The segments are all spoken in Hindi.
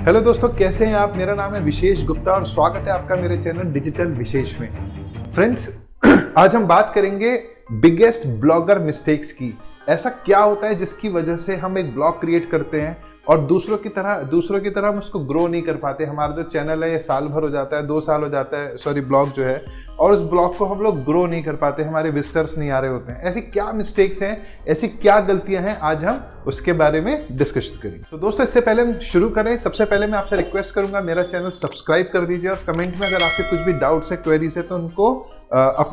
हेलो दोस्तों, कैसे हैं आप। मेरा नाम है विशेष गुप्ता और स्वागत है आपका मेरे चैनल डिजिटल विशेष में। फ्रेंड्स, आज हम बात करेंगे बिगेस्ट ब्लॉगर मिस्टेक्स की। ऐसा क्या होता है जिसकी वजह से हम एक ब्लॉग क्रिएट करते हैं और दूसरों की तरह हम उसको ग्रो नहीं कर पाते। हमारा जो चैनल है ये साल भर हो जाता है, 2 साल हो जाता है, ब्लॉग जो है, और उस ब्लॉग को हम लोग ग्रो नहीं कर पाते, हमारे विजिटर्स नहीं आ रहे होते हैं। ऐसी क्या मिस्टेक्स हैं, ऐसी क्या गलतियां हैं, आज हम उसके बारे में डिस्कस करेंगे। तो दोस्तों, इससे पहले हम शुरू करें, सबसे पहले मैं आपसे रिक्वेस्ट करूंगा मेरा चैनल सब्सक्राइब कर दीजिए और कमेंट में अगर आपके कुछ भी डाउट्स है, क्वेरीज है, तो उनको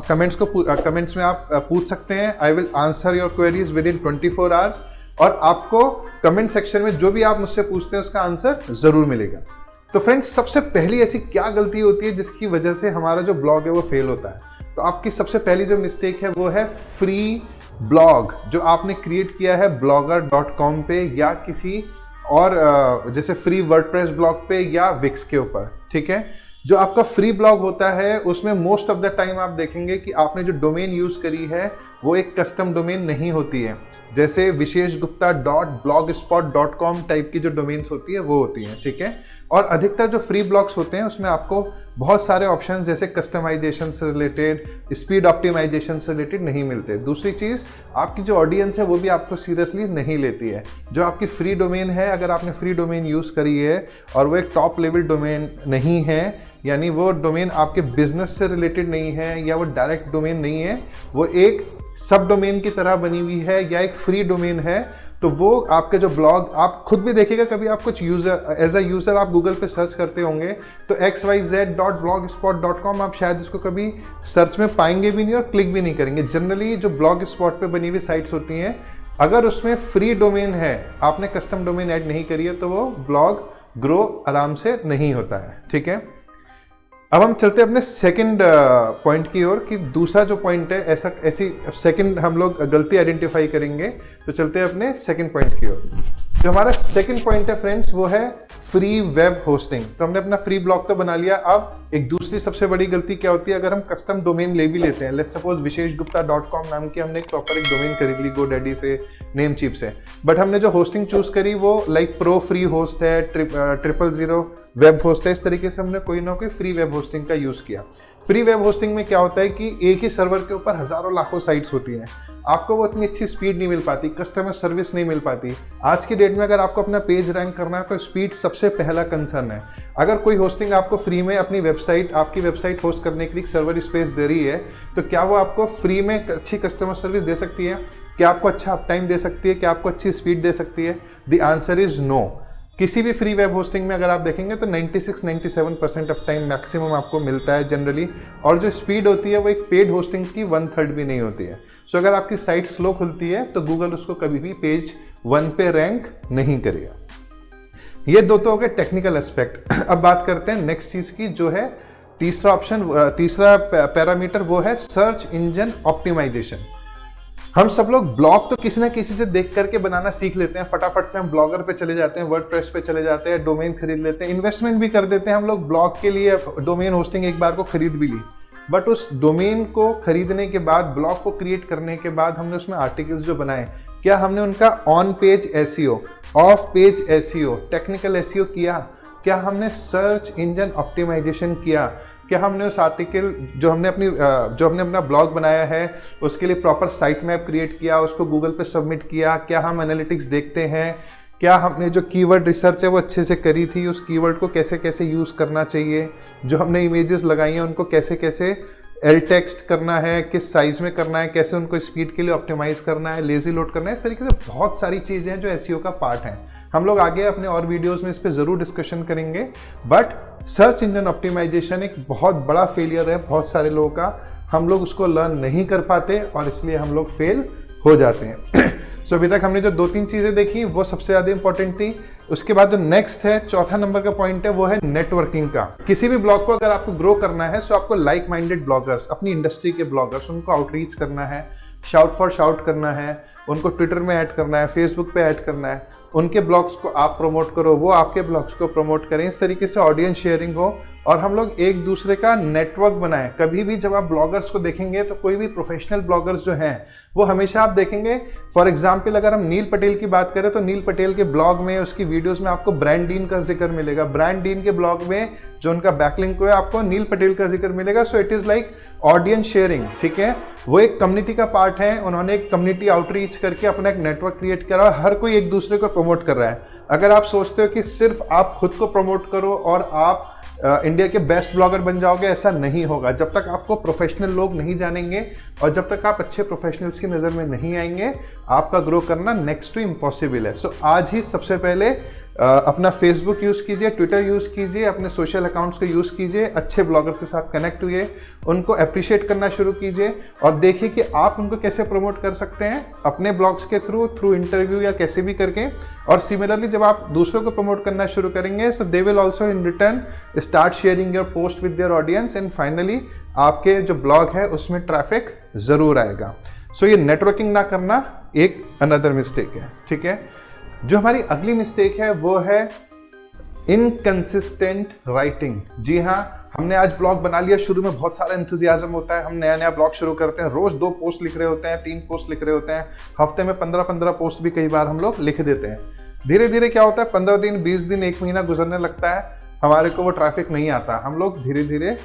कमेंट्स में आप पूछ सकते हैं। I will answer your queries with in 24 hours और आपको कमेंट सेक्शन में जो भी आप मुझसे पूछते हैं उसका आंसर जरूर मिलेगा। तो फ्रेंड्स, सबसे पहली ऐसी क्या गलती होती है जिसकी वजह से हमारा जो ब्लॉग है वो फेल होता है। तो आपकी सबसे पहली जो मिस्टेक है वो है फ्री ब्लॉग जो आपने क्रिएट किया है blogger.com पे या किसी और जैसे फ्री वर्डप्रेस ब्लॉग पे या विक्स के ऊपर। ठीक है, जो आपका फ्री ब्लॉग होता है उसमें मोस्ट ऑफ द टाइम आप देखेंगे कि आपने जो डोमेन यूज करी है वो एक कस्टम डोमेन नहीं होती है। जैसे visheshgupta.blogspot.com टाइप की जो डोमेन्स होती है वो होती हैं। ठीक है, और अधिकतर जो फ्री ब्लॉग्स होते हैं उसमें आपको बहुत सारे ऑप्शंस जैसे कस्टमाइजेशन से रिलेटेड, स्पीड ऑप्टिमाइजेशन से रिलेटेड नहीं मिलते। दूसरी चीज़, आपकी जो ऑडियंस है वो भी आपको सीरियसली नहीं लेती है। जो आपकी फ्री डोमेन है, अगर आपने फ्री डोमेन यूज़ करी है और वो एक टॉप लेवल डोमेन नहीं है, यानी वो डोमेन आपके बिजनेस से रिलेटेड नहीं है या वो डायरेक्ट डोमेन नहीं है, वो एक सब डोमेन की तरह बनी हुई है या एक फ्री डोमेन है, तो वो आपके जो ब्लॉग, आप खुद भी देखिएगा, कभी आप कुछ एज अ यूज़र आप गूगल पे सर्च करते होंगे तो xyz.blogspot.com आप शायद उसको कभी सर्च में पाएंगे भी नहीं और क्लिक भी नहीं करेंगे। जनरली जो ब्लॉग स्पॉट पे बनी हुई साइट्स होती हैं, अगर उसमें फ्री डोमेन है, आपने कस्टम डोमेन ऐड नहीं करी है, तो वो ब्लॉग ग्रो आराम से नहीं होता है। ठीक है, अब हम चलते हैं अपने सेकंड पॉइंट की ओर कि दूसरा जो पॉइंट है, ऐसी सेकंड हम लोग गलती आइडेंटिफाई करेंगे। तो चलते हैं अपने सेकंड पॉइंट की ओर। जो हमारा सेकंड पॉइंट है फ्रेंड्स, वो है फ्री वेब होस्टिंग। तो हमने अपना फ्री ब्लॉग तो बना लिया। अब एक दूसरी सबसे बड़ी गलती क्या होती है, अगर हम कस्टम डोमेन ले भी लेते हैं, लेट्स सपोज visheshgupta.com नाम की हमने एक प्रॉपर एक डोमेन खरीद ली GoDaddy से, नेमचीप से, बट हमने जो होस्टिंग चूज करी वो लाइक प्रो फ्री होस्ट है, 000 वेब होस्ट है, इस तरीके से हमने कोई ना कोई फ्री वेब होस्टिंग का यूज किया। फ्री वेब होस्टिंग में क्या होता है कि एक ही सर्वर के ऊपर हजारों लाखों साइट्स होती हैं, आपको वो इतनी अच्छी स्पीड नहीं मिल पाती, कस्टमर सर्विस नहीं मिल पाती। आज की डेट में अगर आपको अपना पेज रैंक करना है तो स्पीड सबसे पहला कंसर्न है। अगर कोई होस्टिंग आपको फ्री में आपकी वेबसाइट होस्ट करने के लिए सर्वर स्पेस दे रही है, तो क्या वो आपको फ्री में अच्छी कस्टमर सर्विस दे सकती है? क्या आपको अच्छा अप टाइम दे सकती है? क्या आपको अच्छी स्पीड दे सकती है? The answer is no. किसी भी फ्री वेब होस्टिंग में अगर आप देखेंगे तो 96-97% अप टाइम मैक्सिमम आपको मिलता है जनरली, और जो स्पीड होती है वो एक पेड होस्टिंग की 1/3 भी नहीं होती है। सो अगर आपकी साइट स्लो खुलती है तो गूगल उसको कभी भी पेज 1 पे रैंक नहीं करेगा। ये दो तो हो गए टेक्निकल एस्पेक्ट। अब बात करते हैं नेक्स्ट चीज की, जो है तीसरा पैरामीटर, वो है सर्च इंजन ऑप्टिमाइजेशन। हम सब लोग ब्लॉग तो किसी ना किसी से देख करके बनाना सीख लेते हैं, फटाफट से हम ब्लॉगर पे चले जाते हैं, वर्डप्रेस पे चले जाते हैं, डोमेन खरीद लेते हैं, इन्वेस्टमेंट भी कर देते हैं हम लोग ब्लॉग के लिए। डोमेन होस्टिंग एक बार को खरीद भी ली, बट उस डोमेन को खरीदने के बाद, ब्लॉग को क्रिएट करने के बाद, हमने उसमें आर्टिकल्स जो बनाए, क्या हमने उनका on page SEO, of page SEO, technical SEO किया? क्या हमने सर्च इंजन ऑप्टिमाइजेशन किया? क्या हमने उस आर्टिकल जो हमने अपना ब्लॉग बनाया है उसके लिए प्रॉपर साइट मैप क्रिएट किया, उसको गूगल पे सबमिट किया? क्या हम एनालिटिक्स देखते हैं? क्या हमने जो कीवर्ड रिसर्च है वो अच्छे से करी थी? उस कीवर्ड को कैसे कैसे यूज़ करना चाहिए? जो हमने इमेजेस लगाई हैं उनको कैसे कैसे एल टेक्स्ट करना है, किस साइज में करना है, कैसे उनको स्पीड के लिए ऑप्टिमाइज करना है, लेजी लोड करना है? इस तरीके से बहुत सारी चीज़ें हैं जो एसईओ का पार्ट हैं। हम लोग आगे अपने और वीडियोस में इस पर ज़रूर डिस्कशन करेंगे, बट सर्च इंजन ऑप्टिमाइजेशन एक बहुत बड़ा फेलियर है बहुत सारे लोगों का। हम लोग उसको लर्न नहीं कर पाते और इसलिए हम लोग फेल हो जाते हैं। सो अभी तक हमने जो 2-3 चीज़ें देखी वो सबसे ज़्यादा इंपॉर्टेंट थी। उसके बाद जो नेक्स्ट है, चौथा नंबर का पॉइंट है, वो है नेटवर्किंग का। किसी भी ब्लॉग को अगर आपको ग्रो करना है, सो आपको लाइक माइंडेड ब्लॉगर्स, अपनी इंडस्ट्री के ब्लॉगर्स, उनको आउटरीच करना है, शाउट फॉर शाउट करना है, उनको ट्विटर में ऐड करना है, फेसबुक पे ऐड करना है, उनके ब्लॉग्स को आप प्रमोट करो, वो आपके ब्लॉग्स को प्रमोट करें। इस तरीके से ऑडियंस शेयरिंग हो और हम लोग एक दूसरे का नेटवर्क बनाएं। कभी भी जब आप ब्लॉगर्स को देखेंगे तो कोई भी प्रोफेशनल ब्लॉगर्स जो हैं वो हमेशा आप देखेंगे, फॉर एग्जांपल अगर हम नील पटेल की बात करें तो नील पटेल के ब्लॉग में, उसकी वीडियोस में आपको ब्रांड डीन का जिक्र मिलेगा। ब्रांड डीन के ब्लॉग में जो उनका बैकलिंक है आपको नील पटेल का जिक्र मिलेगा। So it is like audience sharing, ठीक है। वो एक कम्युनिटी का पार्ट है, उन्होंने एक कम्युनिटी आउटरीच करके अपना एक नेटवर्क क्रिएट करा और हर कोई एक दूसरे को प्रमोट कर रहा है। अगर आप सोचते हो कि सिर्फ आप खुद को प्रमोट करो और आप इंडिया के बेस्ट ब्लॉगर बन जाओगे, ऐसा नहीं होगा। जब तक आपको प्रोफेशनल लोग नहीं जानेंगे और जब तक आप अच्छे प्रोफेशनल्स की नज़र में नहीं आएंगे, आपका ग्रो करना नेक्स्ट टू इम्पॉसिबल है। सो आज ही सबसे पहले अपना फेसबुक यूज़ कीजिए, ट्विटर यूज़ कीजिए, अपने सोशल अकाउंट्स को यूज़ कीजिए, अच्छे ब्लॉगर्स के साथ कनेक्ट हुए, उनको अप्रिशिएट करना शुरू कीजिए और देखिए कि आप उनको कैसे प्रमोट कर सकते हैं अपने ब्लॉग्स के थ्रू इंटरव्यू या कैसे भी करके। और सिमिलरली जब आप दूसरों को प्रमोट करना शुरू करेंगे, so they will also in return start sharing your post with their audience and finally आपके जो ब्लॉग है उसमें ट्रैफिक ज़रूर आएगा। सो ये नेटवर्किंग ना करना एक अनदर मिस्टेक है, ठीक है। जो हमारी अगली मिस्टेक है वो है इनकंसिस्टेंट राइटिंग। जी हाँ, हमने आज ब्लॉग बना लिया, शुरू में बहुत सारा एंथुजियाज्म होता है, हम नया नया ब्लॉग शुरू करते हैं, रोज 2 पोस्ट लिख रहे होते हैं, 3 पोस्ट लिख रहे होते हैं, हफ्ते में 15-15 पोस्ट भी कई बार हम लोग लिख देते हैं। धीरे धीरे क्या होता है, 15 दिन, 20 दिन, 1 महीना गुजरने लगता है, हमारे को वो ट्रैफिक नहीं आता, हम लोग धीरे धीरे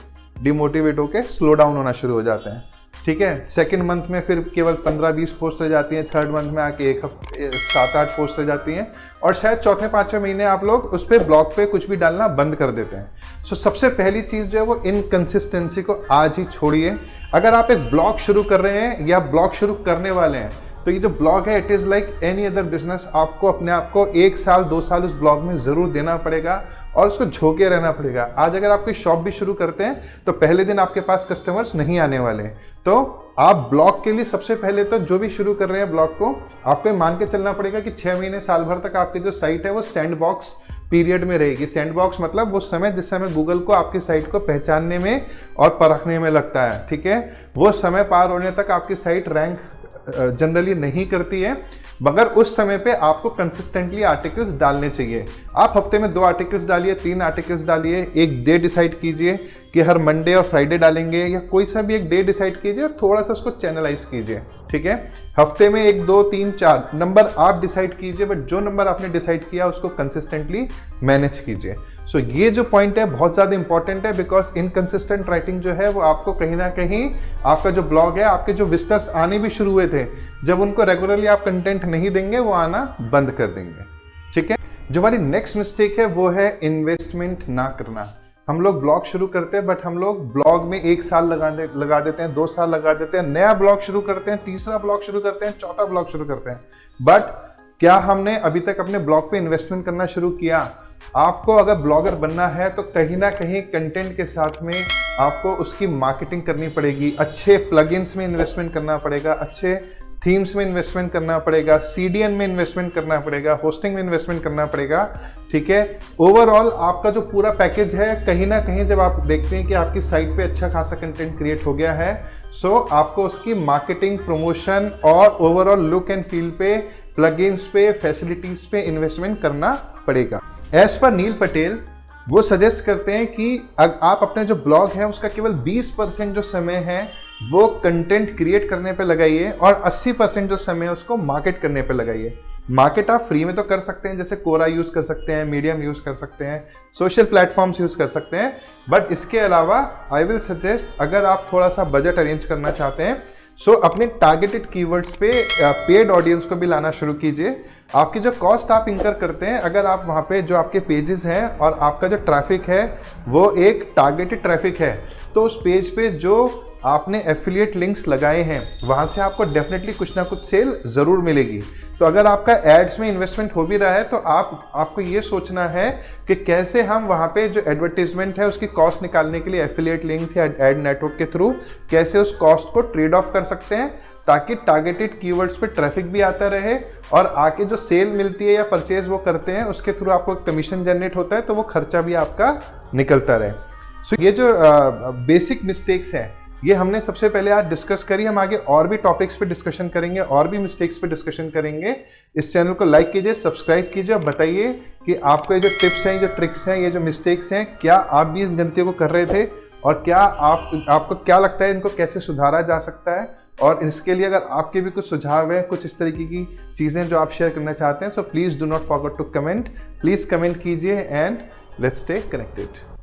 डिमोटिवेट होकर स्लो डाउन होना शुरू हो जाते हैं, ठीक है। सेकंड मंथ में फिर केवल 15-20 पोस्ट रह जाती हैं, थर्ड मंथ में आके 7-8 पोस्ट रह जाती हैं और शायद चौथे 5वें महीने आप लोग उस पर ब्लॉग पे कुछ भी डालना बंद कर देते हैं। सो सबसे पहली चीज़ जो है वो इनकंसिस्टेंसी को आज ही छोड़िए। अगर आप एक ब्लॉग शुरू कर रहे हैं या ब्लॉग शुरू करने वाले हैं तो ये जो ब्लॉग है it is like any other business. आपको अपने आप को 1 साल 2 साल उस ब्लॉग में ज़रूर देना पड़ेगा और उसको झोंके रहना पड़ेगा। आज अगर आप कोई शॉप भी शुरू करते हैं तो पहले दिन आपके पास कस्टमर्स नहीं आने वाले, तो आप ब्लॉग के लिए सबसे पहले तो जो भी शुरू कर रहे हैं ब्लॉग को, आपको मान के चलना पड़ेगा कि 6 महीने साल भर तक आपकी जो साइट है वो सैंडबॉक्स पीरियड में रहेगी। सैंडबॉक्स मतलब वो समय जिस समय गूगल को आपकी साइट को पहचानने में और परखने में लगता है, ठीक है। वो समय पार होने तक आपकी साइट रैंक जनरली नहीं करती है, मगर उस समय पे आपको कंसिस्टेंटली आर्टिकल्स डालने चाहिए। आप हफ्ते में 2 आर्टिकल्स डालिए, 3 आर्टिकल्स डालिए, एक डे डिसाइड कीजिए कि हर मंडे और फ्राइडे डालेंगे या कोई सा भी एक डे डिसाइड कीजिए और थोड़ा सा उसको चैनलाइज कीजिए, ठीक है। हफ्ते में 1, 2, 3, 4 नंबर आप डिसाइड कीजिए, बट जो नंबर आपने डिसाइड किया उसको कंसिस्टेंटली मैनेज कीजिए। सो ये जो पॉइंट है बहुत ज़्यादा इंपॉर्टेंट है, बिकॉज इनकंसिस्टेंट राइटिंग जो है वो आपको कहीं ना कहीं आपका जो ब्लॉग है, आपके जो विजिटर्स आने भी शुरू हुए थे, जब उनको रेगुलरली आप कंटेंट नहीं देंगे वो आना बंद कर देंगे, ठीक है। जो हमारी नेक्स्ट मिस्टेक है वो है इन्वेस्टमेंट ना करना। हम लोग ब्लॉग शुरू करते हैं बट हम लोग ब्लॉग में 1 साल लगा देते हैं, 2 साल लगा देते हैं, नया ब्लॉग शुरू करते हैं, तीसरा ब्लॉग शुरू करते हैं, चौथा ब्लॉग शुरू करते हैं, बट क्या हमने अभी तक अपने ब्लॉग पे इन्वेस्टमेंट करना शुरू किया? आपको अगर ब्लॉगर बनना है तो कहीं ना कहीं कंटेंट के साथ में आपको उसकी मार्केटिंग करनी पड़ेगी, अच्छे प्लगइन्स में इन्वेस्टमेंट करना पड़ेगा, अच्छे थीम्स में इन्वेस्टमेंट करना पड़ेगा, सीडीएन में इन्वेस्टमेंट करना पड़ेगा, होस्टिंग में इन्वेस्टमेंट करना पड़ेगा, ठीक है। ओवरऑल आपका जो पूरा पैकेज है, कहीं ना कहीं जब आप देखते हैं कि आपकी साइट पे अच्छा खासा कंटेंट क्रिएट हो गया है, सो आपको उसकी मार्केटिंग, प्रमोशन और ओवरऑल लुक एंड फील पे, प्लगइन्स पे, फैसिलिटीज पे इन्वेस्टमेंट करना पड़ेगा। एज पर नील पटेल वो सजेस्ट करते हैं कि आप अपने जो ब्लॉग है उसका केवल 20% जो समय है वो कंटेंट क्रिएट करने पे लगाइए और 80% जो समय है उसको मार्केट करने पे लगाइए। मार्केट आप फ्री में तो कर सकते हैं, जैसे कोरा यूज़ कर सकते हैं, मीडियम यूज़ कर सकते हैं, सोशल प्लेटफॉर्म्स यूज़ कर सकते हैं, बट इसके अलावा आई विल सजेस्ट अगर आप थोड़ा सा बजट अरेंज करना चाहते हैं सो अपने टारगेटेड कीवर्ड्स पे पेड ऑडियंस को भी लाना शुरू कीजिए। आपकी जो कॉस्ट आप इंकर करते हैं, अगर आप वहाँ पे जो आपके पेजेस हैं और आपका जो ट्रैफिक है वो एक टारगेटेड ट्रैफिक है, तो उस पेज पे जो आपने एफिलिएट लिंक्स लगाए हैं वहाँ से आपको डेफिनेटली कुछ ना कुछ सेल ज़रूर मिलेगी। तो अगर आपका एड्स में इन्वेस्टमेंट हो भी रहा है तो आपको ये सोचना है कि कैसे हम वहाँ पे जो एडवर्टीजमेंट है उसकी कॉस्ट निकालने के लिए एफिलिएट लिंक्स या एड नेटवर्क के थ्रू कैसे उस कॉस्ट को ट्रेड ऑफ कर सकते हैं, ताकि टारगेटेड कीवर्ड्स पे ट्रैफिक भी आता रहे और आके जो सेल मिलती है या परचेज वो करते हैं उसके थ्रू आपको कमीशन जनरेट होता है, तो वो खर्चा भी आपका निकलता रहे। सो ये जो बेसिक मिस्टेक्स हैं ये हमने सबसे पहले आज डिस्कस करी। हम आगे और भी टॉपिक्स पे डिस्कशन करेंगे, और भी मिस्टेक्स पे डिस्कशन करेंगे। इस चैनल को लाइक कीजिए, सब्सक्राइब कीजिए और बताइए कि आपको ये जो टिप्स हैं, जो ट्रिक्स हैं, ये जो मिस्टेक्स हैं, क्या आप भी इन गलतियों को कर रहे थे और क्या आपको क्या लगता है इनको कैसे सुधारा जा सकता है। और इसके लिए अगर आपके भी कुछ सुझाव हैं, कुछ इस तरीके की चीज़ें जो आप शेयर करना चाहते हैं, so please do not forget to comment. Please comment कीजिए एंड लेट्स स्टे कनेक्टेड।